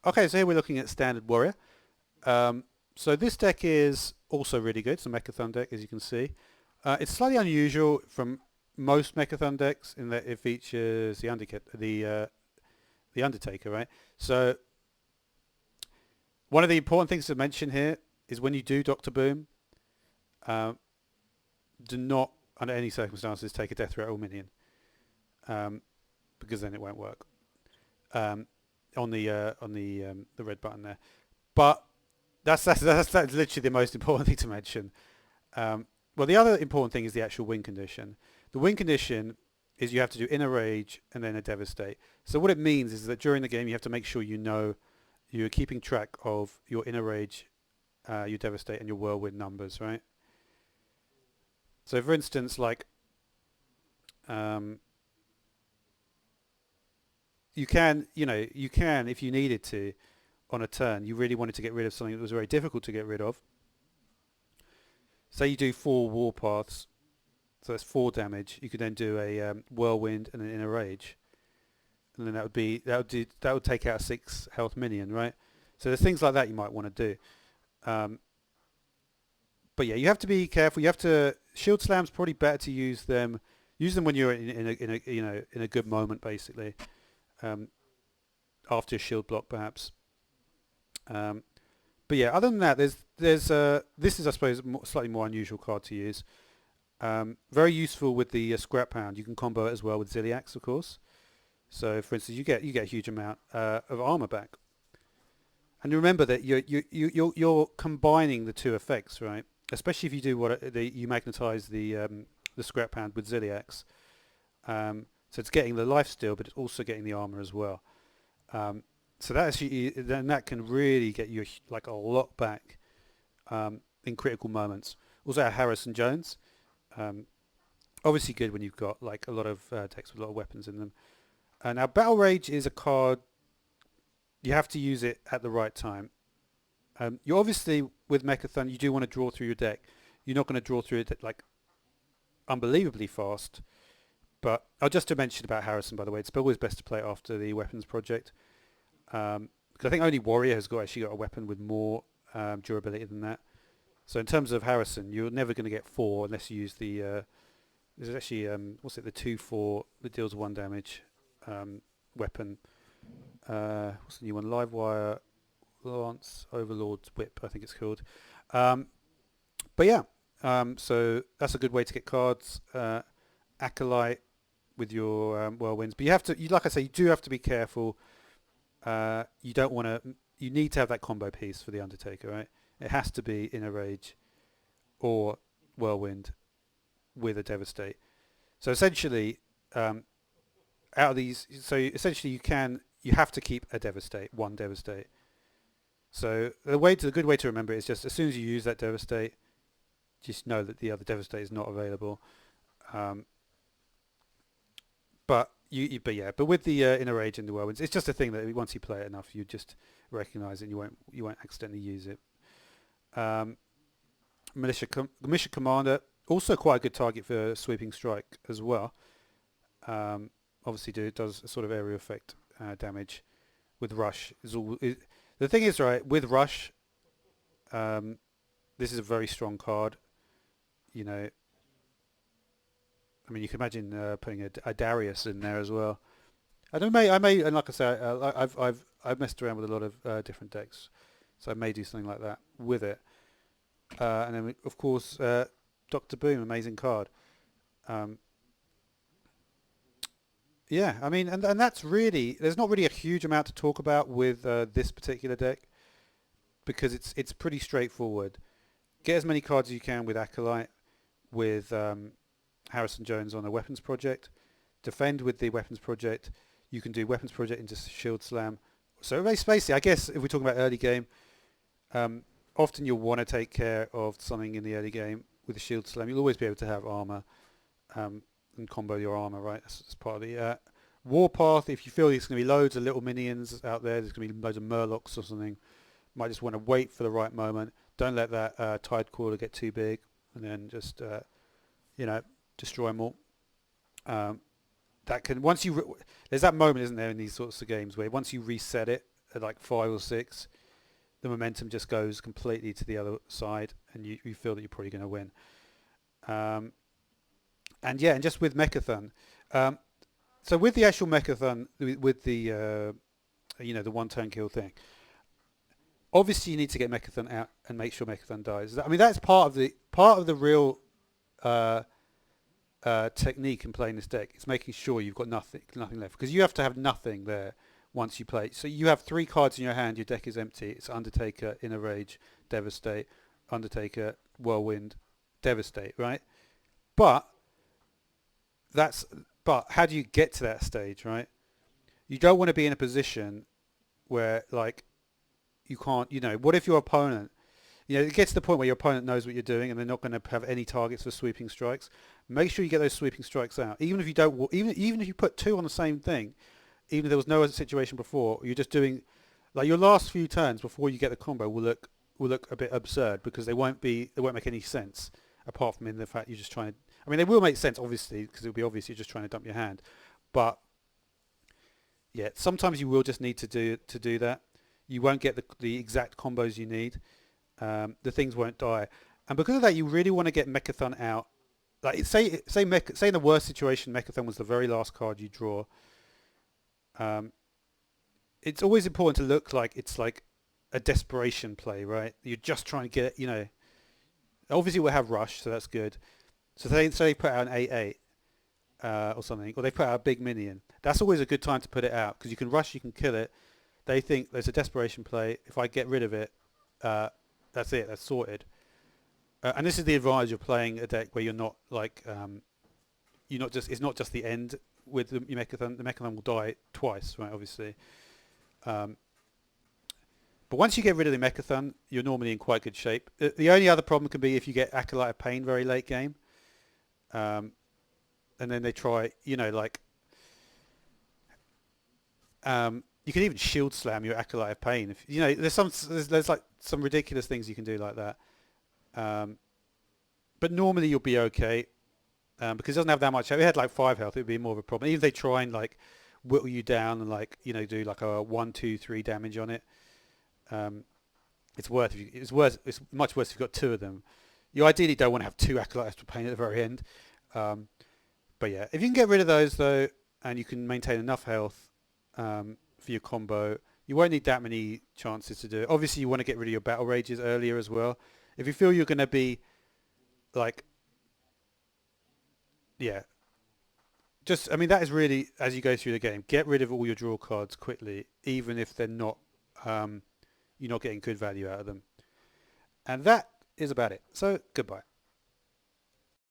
Okay, so here we're looking at Standard Warrior. So this deck is also really good. It's a Mechathon deck, as you can see. It's slightly unusual from most Mechathon decks in that it features the Undertaker, right? So one of the important things to mention here is when you do Doctor Boom, um, do not, under any circumstances, take a Death Rattle minion, um, because then it won't work um, on the red button there. But that's literally the most important thing to mention. Well, the other important thing is the actual win condition. The win condition is you have to do Inner Rage and then a Devastate. So what it means is that during the game you have to make sure you know you're keeping track of your Inner Rage, your Devastate, and your Whirlwind numbers, right? So for instance, like um, you can if you needed to on a turn, you really wanted to get rid of something that was very difficult to get rid of. Say you do 4 Warpaths, so that's 4 damage. You could then do a Whirlwind and an Inner Rage, and then that would take out a 6 health minion, right? So there's things like that you might want to do. Um, but yeah, you have to be careful. You have to Shield Slam's probably better to use them. Use them when you're in a good moment, basically. Um, after a shield block, perhaps. Um, but yeah, other than that, this is I suppose slightly more unusual card to use. Very useful with the Scrap Hound. You can combo it as well with Ziliax, of course. So, for instance, you get a huge amount of armor back. And remember that you're combining the two effects, right? Especially if you do you magnetize the Scrap Hound with Ziliax. So it's getting the life steal, but it's also getting the armor as well. So that can really get you like a lot back in critical moments. Also, Harrison Jones, um, obviously good when you've got like a lot of decks with a lot of weapons in them. Now, Battle Rage is a card you have to use it at the right time. You obviously with Mechathon you do want to draw through your deck. You're not going to draw through it like unbelievably fast. But just to mention about Harrison, by the way, it's always best to play it after the Weapons Project. Because I think only Warrior has actually got a weapon with more durability than that. So in terms of Harrison, you're never going to get 4 unless you use the... there's actually, the 2/4 that deals 1 damage weapon. What's the new one? Livewire Lance Overlord's Whip, I think it's called. But yeah, so that's a good way to get cards. Acolyte with your whirlwinds, but like I say, you do have to be careful. You don't want to. You need to have that combo piece for the Undertaker, right? It has to be Inner Rage or Whirlwind with a Devastate. So essentially, out of these, you have to keep a Devastate, one Devastate. So the good way to remember it is just as soon as you use that Devastate, just know that the other Devastate is not available. But with the Inner Rage and the Whirlwinds, it's just a thing that once you play it enough, you just recognise it. And you won't accidentally use it. Militia Commander, also quite a good target for Sweeping Strike as well. Obviously, does a sort of area effect damage with Rush. The thing is, right, with Rush, this is a very strong card. You know, I mean, you can imagine putting a Darius in there as well. And and like I say, I've messed around with a lot of different decks, so I may do something like that with it. And then of course, Doctor Boom, amazing card. Yeah, I mean, and that's really there's not really a huge amount to talk about with this particular deck because it's pretty straightforward. Get as many cards as you can with Acolyte, with Harrison Jones on a Weapons Project. Defend with the Weapons Project. You can do Weapons Project into Shield Slam. So basically, I guess if we're talking about early game, often you'll want to take care of something in the early game with the Shield Slam. You'll always be able to have armor and combo your armor, right? That's part of the Warpath. If you feel there's going to be loads of little minions out there's going to be loads of Murlocs or something. Might just want to wait for the right moment. Don't let that Tide Crawler get too big, and then just destroy them all. That can there's that moment, isn't there, in these sorts of games where once you reset it, at like 5 or 6, the momentum just goes completely to the other side, and you feel that you're probably going to win. And yeah, and just with Mechathon, so with the actual Mechathon, with the the one turn kill thing, obviously you need to get Mechathon out and make sure Mechathon dies. I mean, that's part of the real technique in playing this deck. It's making sure you've got nothing left, because you have to have nothing there once you play. So you have 3 cards in your hand. Your deck is empty. It's Undertaker, Inner Rage, Devastate, Undertaker, Whirlwind, Devastate, right? But how do you get to that stage, right? You don't want to be in a position where like you can't, what if your opponent, it gets to the point where your opponent knows what you're doing and they're not going to have any targets for sweeping strikes. Make sure you get those sweeping strikes out. Even if you don't, even if you put 2 on the same thing, even if there was no other situation before, you're just doing, like, your last few turns before you get the combo will look a bit absurd, because they won't make any sense, apart from in the fact you're just trying to, I mean, they will make sense, obviously, because it'll be obvious you're just trying to dump your hand. But yeah, sometimes you will just need to do that. You won't get the exact combos you need. The things won't die, and because of that, you really want to get Mechathon out. Like, say in the worst situation, Mechathon was the very last card you draw. It's always important to look like it's like a desperation play, right? You're just trying to get, obviously we'll have rush, so that's good. So they put out an 8/8 or something, or they put out a big minion. That's always a good time to put it out, because you can rush, you can kill it. They think there's a desperation play. If I get rid of it, that's it. That's sorted. And this is the advantage of playing a deck where you're not like it's not just the end with the Mechathon. The Mechathon will die twice, right? Obviously. But once you get rid of the Mechathon, you're normally in quite good shape. The only other problem can be if you get Acolyte of Pain very late game. And then they try, you can even shield slam your Acolyte of Pain. If, there's like some ridiculous things you can do like that. But normally you'll be okay, because it doesn't have that much health. If it had like 5 health, it would be more of a problem. Even if they try and like whittle you down and do like a 1, 2, 3 damage on it, it's much worse if you've got 2 of them. You ideally don't want to have 2 Acolytes of Pain at the very end. But yeah, if you can get rid of those though, and you can maintain enough health for your combo, you won't need that many chances to do it. Obviously, you want to get rid of your battle rages earlier as well. If you feel you're going to be like, yeah, that is really, as you go through the game, get rid of all your draw cards quickly, even if they're not, you're not getting good value out of them. And that is about it. So goodbye.